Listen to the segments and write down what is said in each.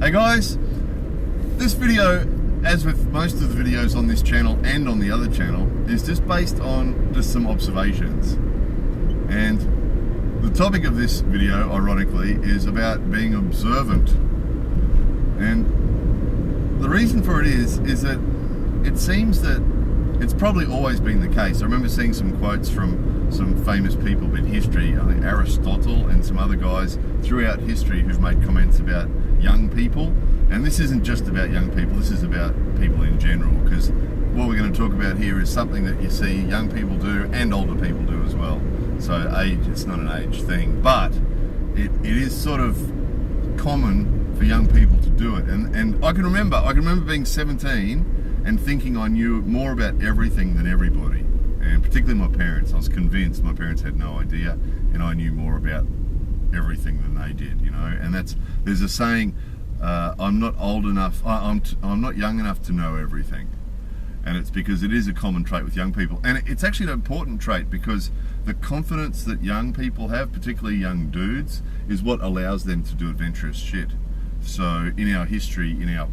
Hey guys, this video, as with most of the videos on this channel and on the other channel, is just based on just some observations. And the topic of this video, ironically, is about being observant. And the reason for it is that it seems that it's probably always been the case. I remember seeing some quotes from some famous people in history, I think Aristotle and some other guys throughout history who've made comments about young people. And this isn't just about young people, this is about people in general, because what we're going to talk about here is something that you see young people do and older people do as well. So age, it's not an age thing, but it is sort of common for young people to do it. And I can remember being 17 and thinking I knew more about everything than everybody, and particularly my parents. I was convinced my parents had no idea, and I knew more about everything than they did, you know. And there's a saying, I'm not old enough, I'm not young enough to know everything. And it's because it is a common trait with young people, and it's actually an important trait because the confidence that young people have, particularly young dudes, is what allows them to do adventurous shit. So in our history, in our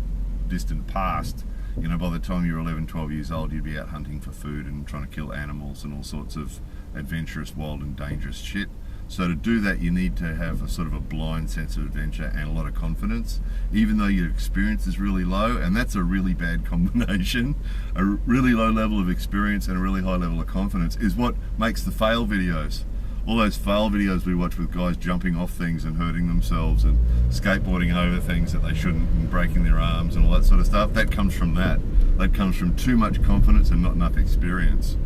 distant past, you know, by the time you were 11, 12 years old, you'd be out hunting for food and trying to kill animals and all sorts of adventurous, wild and dangerous shit. So to do that, you need to have a sort of a blind sense of adventure and a lot of confidence, even though your experience is really low, and that's a really bad combination. A really low level of experience and a really high level of confidence is what makes the fail videos. All those fail videos we watch with guys jumping off things and hurting themselves and skateboarding over things that they shouldn't and breaking their arms and all that sort of stuff, that comes from that. That comes from too much confidence and not enough experience.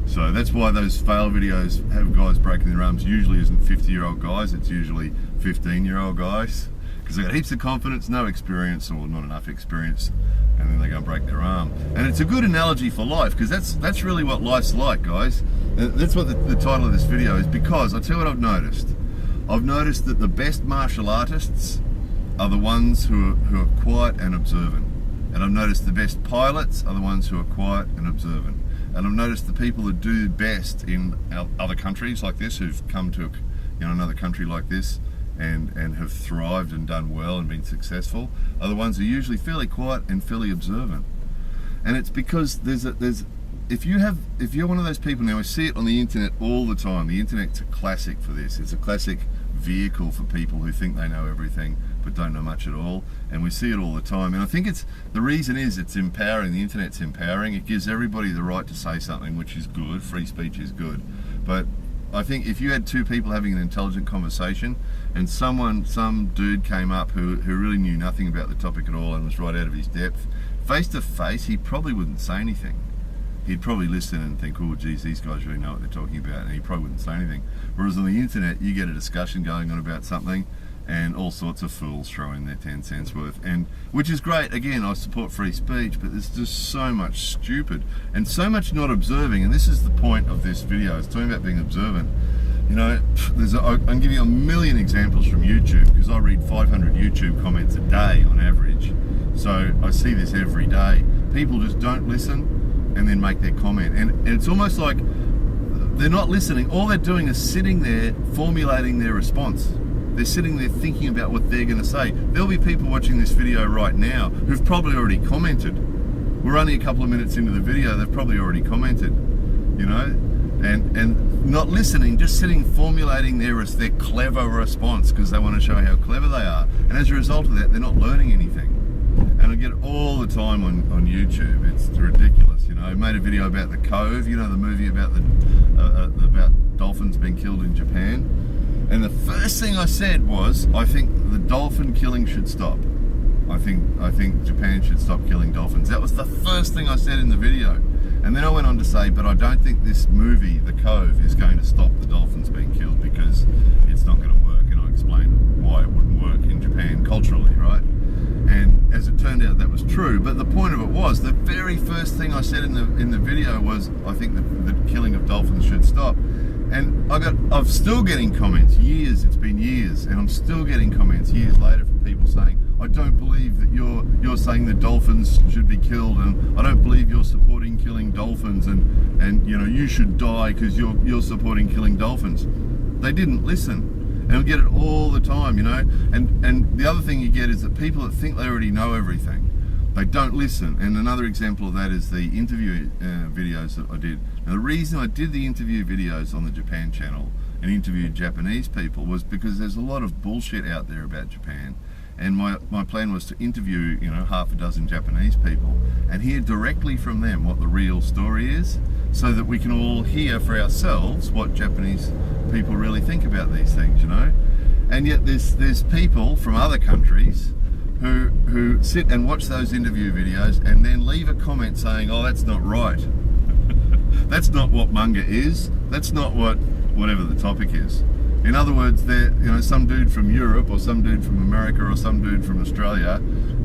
So that's why those fail videos have guys breaking their arms usually isn't 50-year-old guys, it's usually 15-year-old guys, because they've got heaps of confidence, no experience or not enough experience, and then they go and break their arm. And it's a good analogy for life, because that's really what life's like, guys. That's what the title of this video is, because I'll tell you what I've noticed. I've noticed that the best martial artists are the ones who are quiet and observant. And I've noticed the best pilots are the ones who are quiet and observant. And I've noticed the people that do best in other countries like this, who've come to, you know, another country like this and have thrived and done well and been successful, are the ones who are usually fairly quiet and fairly observant. And it's because if you're one of those people, now I see it on the internet all the time. The internet's a classic for this. It's a classic vehicle for people who think they know everything but don't know much at all, and we see it all the time. And I think the reason is it's empowering. The internet's empowering. It gives everybody the right to say something, which is good. Free speech is good. But I think if you had two people having an intelligent conversation and some dude came up who really knew nothing about the topic at all and was right out of his depth, face to face, he probably wouldn't say anything. He'd probably listen and think, oh geez, these guys really know what they're talking about, and he probably wouldn't say anything. Whereas on the internet, you get a discussion going on about something and all sorts of fools throw in their 10 cents worth, and which is great. Again, I support free speech, but there's just so much stupid and so much not observing. And this is the point of this video. It's talking about being observant. You know, I can give you a million examples from YouTube, because I read 500 YouTube comments a day on average. So I see this every day. People just don't listen and then make their comment, and it's almost like they're not listening. All they're doing is sitting there formulating their response. They're sitting there thinking about what they're going to say. There'll be people watching this video right now who've probably already commented. We're only a couple of minutes into the video, they've probably already commented, you know, and not listening, just sitting formulating their clever response because they want to show how clever they are. And as a result of that, they're not learning anything. And I get it all the time on YouTube. It's ridiculous, you know. I made a video about The Cove, you know, the movie about about dolphins being killed in Japan. And the first thing I said was, I think the dolphin killing should stop. I think Japan should stop killing dolphins. That was the first thing I said in the video. And then I went on to say, but I don't think this movie, The Cove, is going to stop the dolphins being killed, because it's not going to work. And I explained why it wouldn't work in Japan culturally, right? And as it turned out, that was true. But the point of it was, the very first thing I said in the video was, I think the killing of dolphins should stop. And I'm still getting comments, it's been years, and I'm still getting comments years later from people saying, I don't believe that you're saying that dolphins should be killed, and I don't believe you're supporting killing dolphins, and you know, you should die because you're supporting killing dolphins. They didn't listen. And you'll get it all the time, you know. And the other thing you get is that people that think they already know everything, they don't listen. And another example of that is the interview videos that I did. Now the reason I did the interview videos on the Japan channel and interviewed Japanese people was because there's a lot of bullshit out there about Japan. And my plan was to interview, you know, half a dozen Japanese people and hear directly from them what the real story is, so that we can all hear for ourselves what Japanese people really think about these things, you know. And yet there's people from other countries who sit and watch those interview videos and then leave a comment saying, oh, that's not right. That's not what manga is. That's not whatever the topic is. In other words, you know, some dude from Europe or some dude from America or some dude from Australia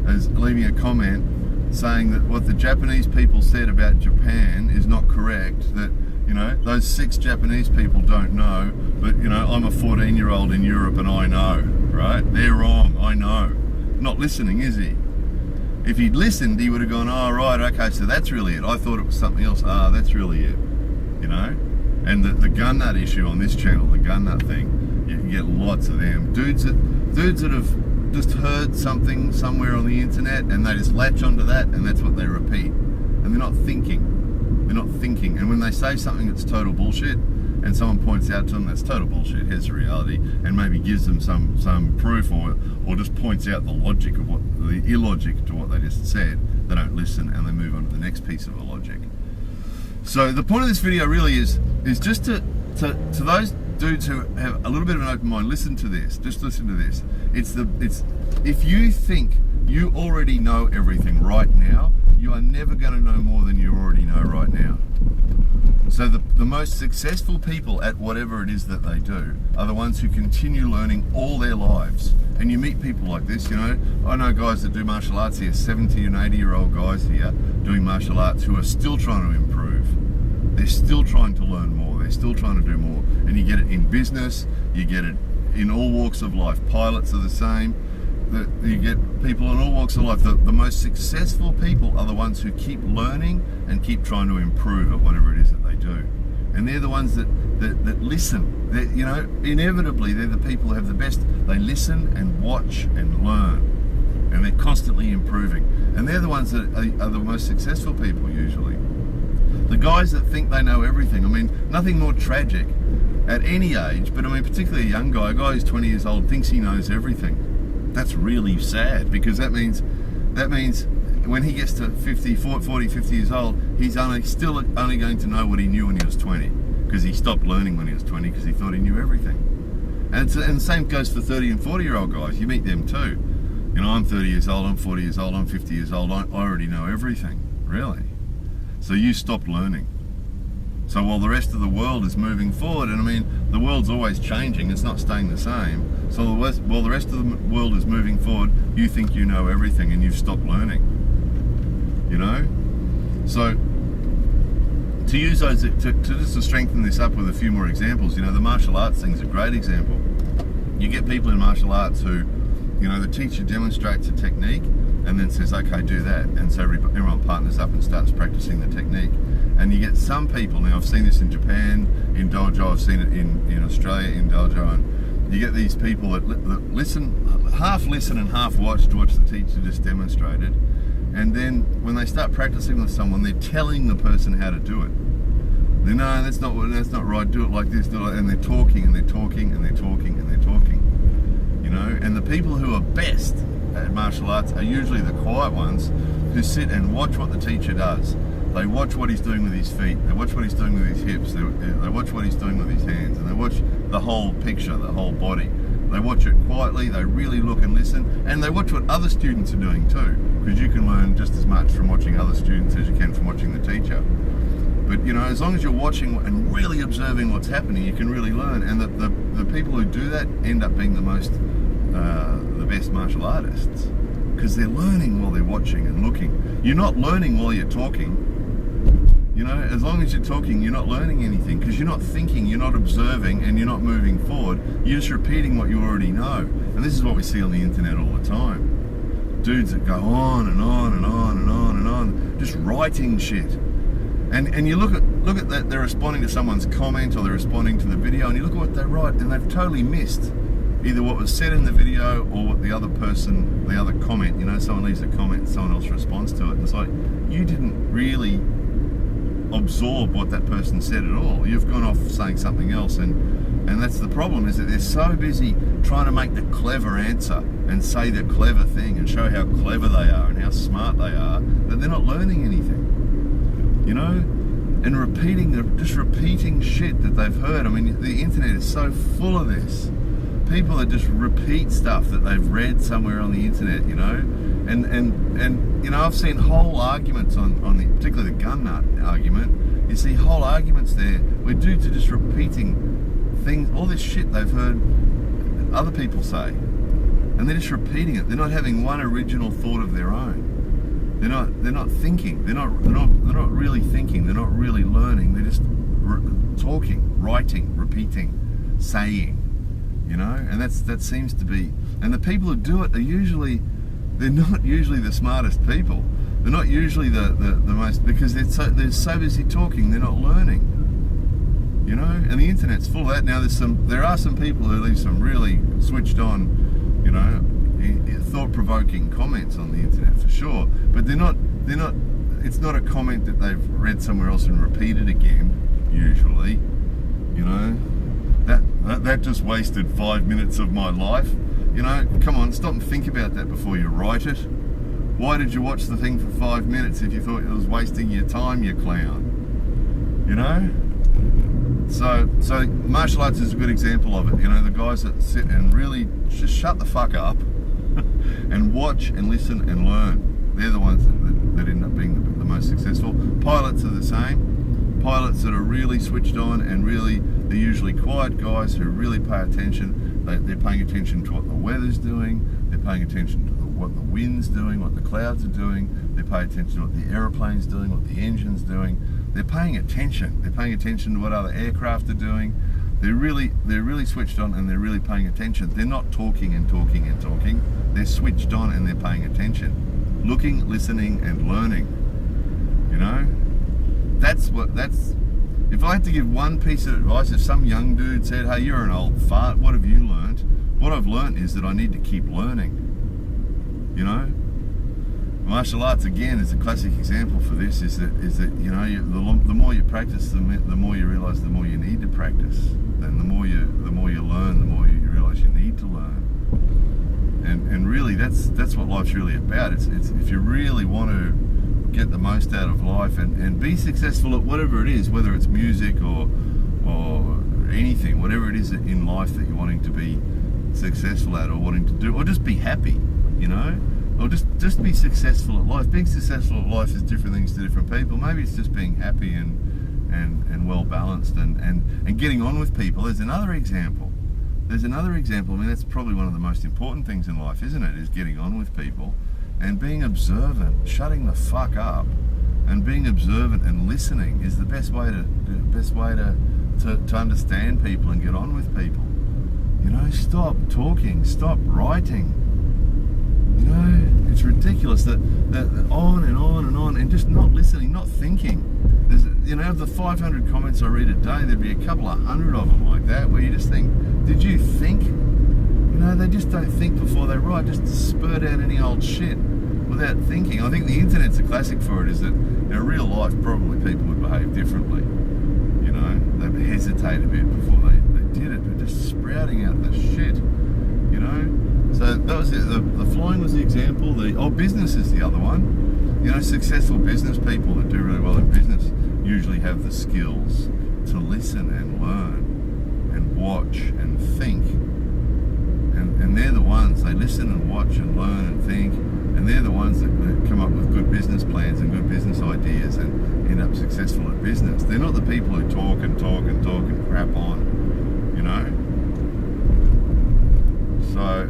is leaving a comment saying that what the Japanese people said about Japan is not correct, that, you know, those 6 Japanese people don't know, but, you know, I'm a 14-year-old in Europe and I know, right? They're wrong, I know. Not listening, is he? If he'd listened, he would have gone, oh, right, okay, so that's really it. I thought it was something else. Ah, that's really it, you know? And the gun nut issue on this channel, the gun nut thing, you can get lots of them. Dudes that have just heard something somewhere on the internet and they just latch onto that and that's what they repeat. And they're not thinking. They're not thinking. And when they say something that's total bullshit and someone points out to them that's total bullshit, here's the reality, and maybe gives them some proof or just points out the logic of the illogic to what they just said, they don't listen and they move on to the next piece of logic. So the point of this video really is just to those dudes who have a little bit of an open mind, listen to this. Just listen to this. It's if you think you already know everything right now, you are never going to know more than you already know right now. So the most successful people at whatever it is that they do are the ones who continue learning all their lives. And you meet people like this, you know. I know guys that do martial arts here, 70 and 80-year-old guys here doing martial arts who are still trying to improve. They're still trying to learn more. They're still trying to do more. And you get it in business, you get it in all walks of life. Pilots are the same. You get people in all walks of life. The most successful people are the ones who keep learning and keep trying to improve at whatever it is that they do. And they're the ones that listen. You know, inevitably they're the people who have the best. They listen and watch and learn, and they're constantly improving. And they're the ones that are the most successful people usually. The guys that think they know everything. I mean, nothing more tragic at any age, but I mean, particularly a young guy, a guy who's 20 years old, thinks he knows everything. That's really sad, because that means when he gets to 40, 50 years old, he's still only going to know what he knew when he was 20, because he stopped learning when he was 20 because he thought he knew everything. And the same goes for 30 and 40-year-old guys. You meet them too. You know, I'm 30 years old, I'm 40 years old, I'm 50 years old. I already know everything, really. So you stopped learning. So while the rest of the world is moving forward, and I mean, the world's always changing, it's not staying the same. So while the rest of the world is moving forward, you think you know everything and you've stopped learning. You know? So to use those, to strengthen this up with a few more examples, you know, the martial arts thing's a great example. You get people in martial arts who, you know, the teacher demonstrates a technique and then says, okay, do that. And so everyone partners up and starts practicing the technique. And you get some people, now I've seen this in Japan, in dojo, I've seen it in Australia, in dojo, and you get these people that listen, half listen and half watch to watch the teacher just demonstrated. And then when they start practicing with someone, they're telling the person how to do it. They know, that's not right, do it like this, do it like that. And they're talking and they're talking and they're talking and they're talking. You know, and the people who are best at martial arts are usually the quiet ones who sit and watch what the teacher does. They watch what he's doing with his feet, they watch what he's doing with his hips, they watch what he's doing with his hands, and they watch the whole picture, the whole body. They watch it quietly, they really look and listen, and they watch what other students are doing too, because you can learn just as much from watching other students as you can from watching the teacher. But you know, as long as you're watching and really observing what's happening, you can really learn. And the people who do that end up being the best martial artists, because they're learning while they're watching and looking. You're not learning while you're talking. You know, as long as you're talking, you're not learning anything, because you're not thinking, you're not observing, and you're not moving forward. You're just repeating what you already know. And this is what we see on the internet all the time. Dudes that go on and on and on and on and on, just writing shit. And you look at that, they're responding to someone's comment or they're responding to the video, and you look at what they write, and they've totally missed either what was said in the video or what the other comment, someone leaves a comment, someone else responds to it. And it's like, you didn't really absorb what that person said at all. You've gone off saying something else, and that's the problem, is that they're so busy trying to make the clever answer and say the clever thing and show how clever they are and how smart they are, that they're not learning anything, and repeating shit that they've heard. I mean, the internet is so full of this. People that just repeat stuff that they've read somewhere on the internet, and I've seen whole arguments on the, particularly the gun nut argument. You see whole arguments there where dudes are just repeating things, all this shit they've heard other people say, and they're just repeating it. They're not having one original thought of their own. They're not thinking. They're not really thinking. They're not really learning. They're just talking, writing, repeating, saying. And that seems to be, and the people who do it are they're not usually the smartest people. They're not usually the most, because they're so busy talking, they're not learning. And the internet's full of that. Now there are some people who leave some really switched on, thought-provoking comments on the internet for sure, but it's not a comment that they've read somewhere else and repeated again, usually. That just wasted 5 minutes of my life. Come on, stop and think about that before you write it. Why did you watch the thing for 5 minutes if you thought it was wasting your time, you clown? So martial arts is a good example of it. The guys that sit and really just shut the fuck up and watch and listen and learn. They're the ones that end up being the most successful. Pilots are the same. Pilots that are really switched on and they're usually quiet guys who really pay attention. They're paying attention to what the weather's doing. They're paying attention to what the wind's doing, what the clouds are doing. They pay attention to what the aeroplane's doing, what the engine's doing. They're paying attention. They're paying attention to what other aircraft are doing. They're really switched on, and they're really paying attention. They're not talking and talking and talking. They're switched on and they're paying attention. Looking, listening, and learning. If I had to give one piece of advice, if some young dude said, hey, you're an old fart, what have you learned? What I've learned is that I need to keep learning. Martial arts, again, is a classic example for this, is that the more you practice, the more you realise the more you need to practice. And the more you learn, the more you realise you need to learn. And really, that's what life's really about. It's if you really want to get the most out of life and be successful at whatever it is, whether it's music or anything, whatever it is in life that you're wanting to be successful at or wanting to do, or just be happy, or just be successful at life. Being successful at life is different things to different people. Maybe it's just being happy and well balanced and getting on with people. There's another example. I mean, that's probably one of the most important things in life, isn't it? Is getting on with people and being observant, shutting the fuck up, and being observant and listening is the best way to understand people and get on with people. Stop talking, stop writing. It's ridiculous that on and on and on and just not listening, not thinking. There's, of the 500 comments I read a day, there'd be a couple of hundred of them like that where you just think, did you think? They just don't think before they write, just spurt out any old shit without thinking. I think the internet's a classic for it, is that in real life probably people would behave differently. They'd hesitate a bit before they did it. They're just sprouting out the shit, So that was it. The flying was the example. Business is the other one. Successful business people that do really well in business usually have the skills to listen and learn and watch and think. And they're the ones, they listen and watch and learn and think, and they're the ones that come up with good business plans and good business ideas and end up successful at business. They're not the people who talk and talk and talk and crap on, So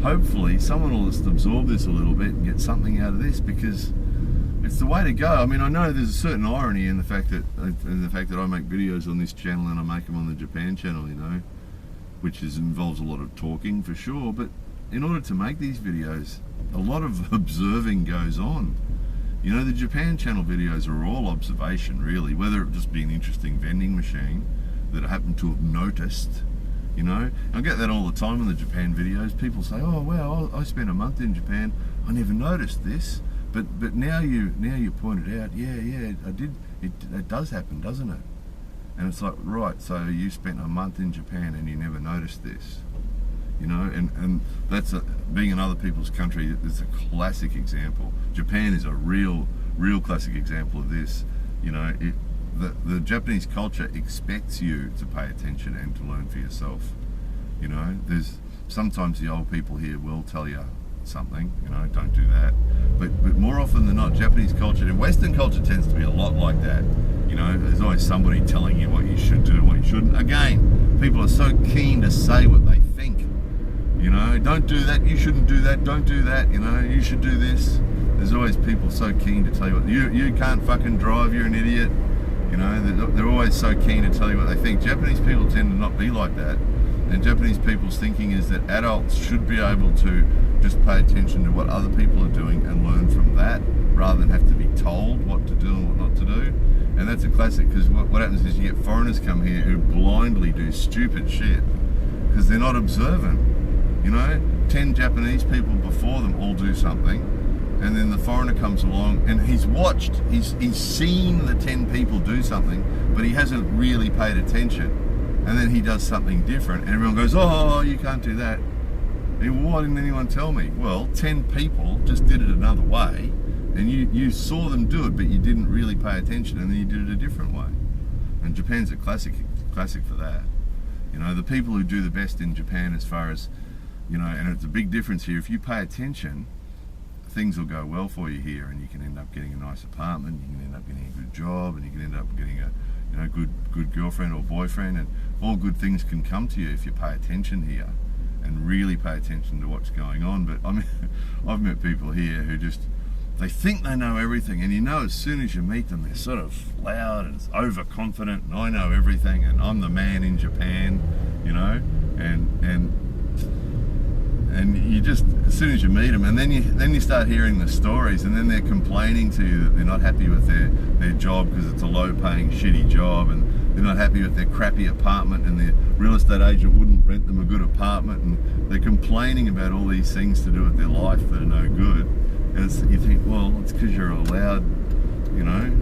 hopefully someone will just absorb this a little bit and get something out of this, because it's the way to go. I mean, I know there's a certain irony in the fact that I make videos on this channel and I make them on the Japan channel, which involves a lot of talking for sure. But in order to make these videos, a lot of observing goes on. The Japan channel videos are all observation, really, whether it just be an interesting vending machine that I happen to have noticed, You know, I get that all the time in the Japan videos. People say, "Oh wow, I spent a month in Japan. I never noticed this." But now you pointed out, yeah, I did. It does happen, doesn't it? And it's like, right, so you spent a month in Japan and you never noticed this, you know? And that's being in other people's country. It's a classic example. Japan is a real classic example of this. You know, the Japanese culture expects you to pay attention and to learn for yourself. You know, there's sometimes the old people here will tell you something, you know, don't do that. But more often than not, Japanese culture and Western culture tends to be a lot like that. You know, there's always somebody telling you what you should do and what you shouldn't. Again, people are so keen to say what they think. You know, don't do that, you shouldn't do that, don't do that, you know, you should do this. There's always people so keen to tell you what, you can't fucking drive, you're an idiot. You know, they're always so keen to tell you what they think. Japanese people tend to not be like that. And Japanese people's thinking is that adults should be able to just pay attention to what other people are doing and learn from that, rather than have to be told what to do and what not to do. And that's a classic, because what happens is you get foreigners come here who blindly do stupid shit because they're not observant. You know, 10 Japanese people before them all do something, and then the foreigner comes along and he's seen the 10 people do something, but he hasn't really paid attention. And then he does something different, and everyone goes, "Oh, you can't do that." Why didn't anyone tell me? Well, 10 people just did it another way, and you saw them do it, but you didn't really pay attention, and then you did it a different way. And Japan's a classic for that. You know, the people who do the best in Japan, as far as, you know, and it's a big difference here. If you pay attention, things will go well for you here, and you can end up getting a nice apartment, you can end up getting a good job, and you can end up getting a, you know, good girlfriend or boyfriend, and all good things can come to you if you pay attention here and really pay attention to what's going on. But I mean, I've met people here who just, they think they know everything, and you know, as soon as you meet them, they're sort of loud and overconfident, and I know everything, and I'm the man in Japan, you know, and you just, as soon as you meet them, and then you start hearing the stories, and then they're complaining to you that they're not happy with their job because it's a low-paying, shitty job, and they're not happy with their crappy apartment, and their real estate agent wouldn't rent them a good apartment, and they're complaining about all these things to do with their life that are no good. And you think, well, it's because you're a loud, you know,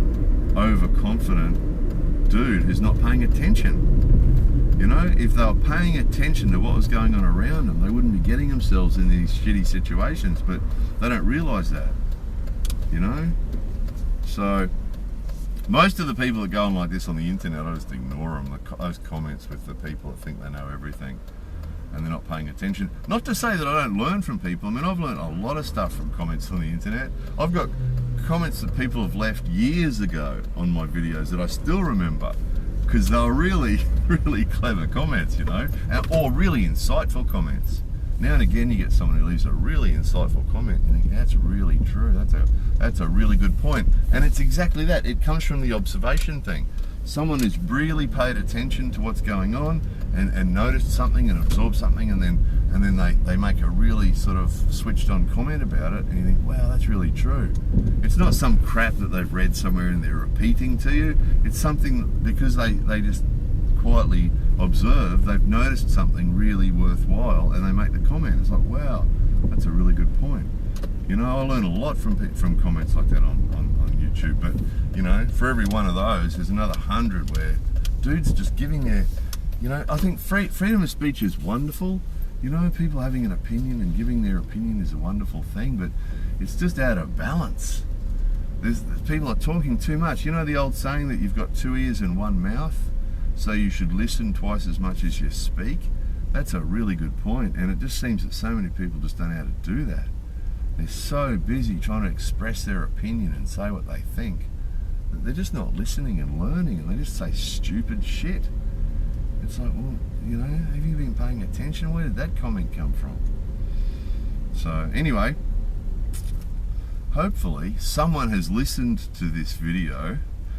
overconfident dude who's not paying attention. You know, if they were paying attention to what was going on around them, they wouldn't be getting themselves in these shitty situations, but they don't realise that, you know? So, most of the people that go on like this on the internet, I just ignore them, those comments with the people that think they know everything and they're not paying attention. Not to say that I don't learn from people. I mean, I've learned a lot of stuff from comments on the internet. I've got comments that people have left years ago on my videos that I still remember, because they were really clever comments, you know, or really insightful comments. Now and again you get someone who leaves a really insightful comment, and you think, that's really true, that's a really good point. And it's exactly that. It comes from the observation thing. Someone who's really paid attention to what's going on and noticed something and absorbed something, and then they make a really sort of switched on comment about it, and you think, wow, that's really true. It's not some crap that they've read somewhere and they're repeating to you. It's something because they just quietly observe, they've noticed something really worthwhile, and they make the comment. It's like, wow, that's a really good point. You know, I learn a lot from comments like that on YouTube, but you know, for every one of those, there's another 100 where dudes just giving their, you know, I think freedom of speech is wonderful. You know, people having an opinion and giving their opinion is a wonderful thing, but it's just out of balance. People are talking too much. You know the old saying that you've got 2 ears and 1 mouth, so you should listen twice as much as you speak? That's a really good point, and it just seems that so many people just don't know how to do that. They're so busy trying to express their opinion and say what they think that they're just not listening and learning, and they just say stupid shit. It's like, well, you know, have you been paying attention? Where did that comment come from? So anyway, hopefully someone has listened to this video.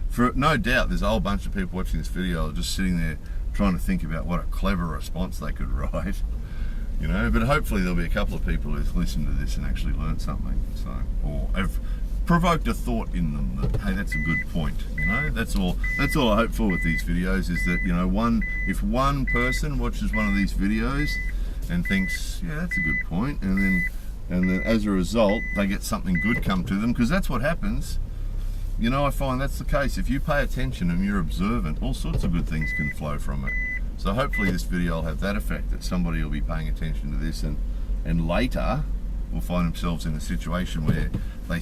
For no doubt there's a whole bunch of people watching this video just sitting there trying to think about what a clever response they could write, you know, but hopefully there'll be a couple of people who've listened to this and actually learned something, so, or have provoked a thought in them that, hey, that's a good point. You know, that's all I hope for with these videos, is that, you know, if one person watches one of these videos and thinks, yeah, that's a good point, and then as a result they get something good come to them, because that's what happens. You know, I find that's the case. If you pay attention and you're observant, all sorts of good things can flow from it. So hopefully this video will have that effect, that somebody will be paying attention to this, and later will find themselves in a situation where they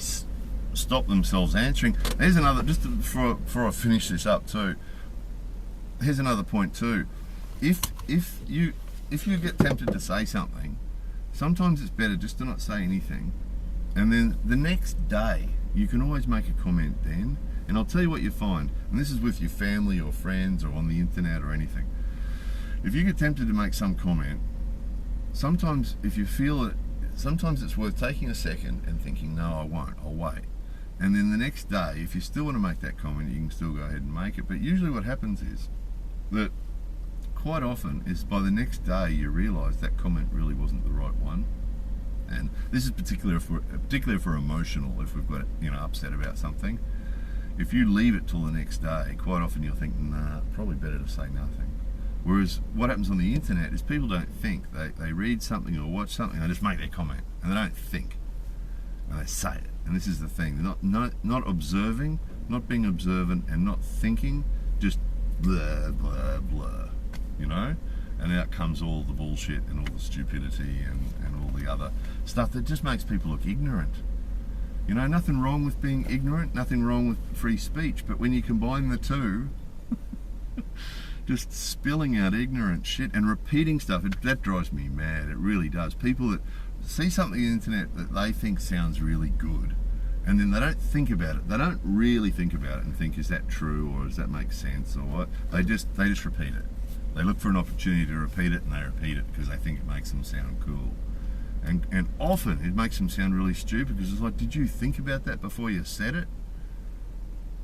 stop themselves answering. There's another, just before I finish this up too, here's another point too. If you get tempted to say something, sometimes it's better just to not say anything, and then the next day you can always make a comment then. And I'll tell you what you find, and this is with your family or friends or on the internet or anything. If you get tempted to make some comment, sometimes if you feel it, sometimes it's worth taking a second and thinking, no, I won't, I'll wait. And then the next day, if you still want to make that comment, you can still go ahead and make it. But usually what happens is that quite often is by the next day you realise that comment really wasn't the right one. And this is particularly if we're emotional, if we've got, you know, upset about something. If you leave it till the next day, quite often you'll think, nah, probably better to say nothing. Whereas what happens on the internet is people don't think. They read something or watch something, they just make their comment, and they don't think, and they say it. And this is the thing, they're not observing, not being observant, and not thinking, just blah, blah, blah, you know? And out comes all the bullshit and all the stupidity and all the other stuff that just makes people look ignorant. You know, nothing wrong with being ignorant, nothing wrong with free speech, but when you combine the two, just spilling out ignorant shit and repeating stuff, that drives me mad. It really does. People that see something on the internet that they think sounds really good, and then they don't think about it. They don't really think about it and think, is that true, or does that make sense, or what? They just repeat it. They look for an opportunity to repeat it, and they repeat it because they think it makes them sound cool. And often it makes them sound really stupid, because it's like, did you think about that before you said it?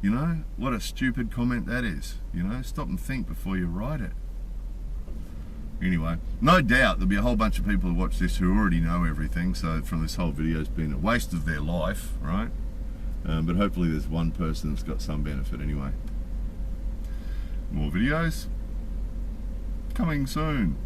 You know, what a stupid comment that is. You know, stop and think before you write it. Anyway, no doubt there'll be a whole bunch of people who watch this who already know everything, so from this whole video it's been a waste of their life, right? But hopefully there's one person that's got some benefit anyway. More videos coming soon.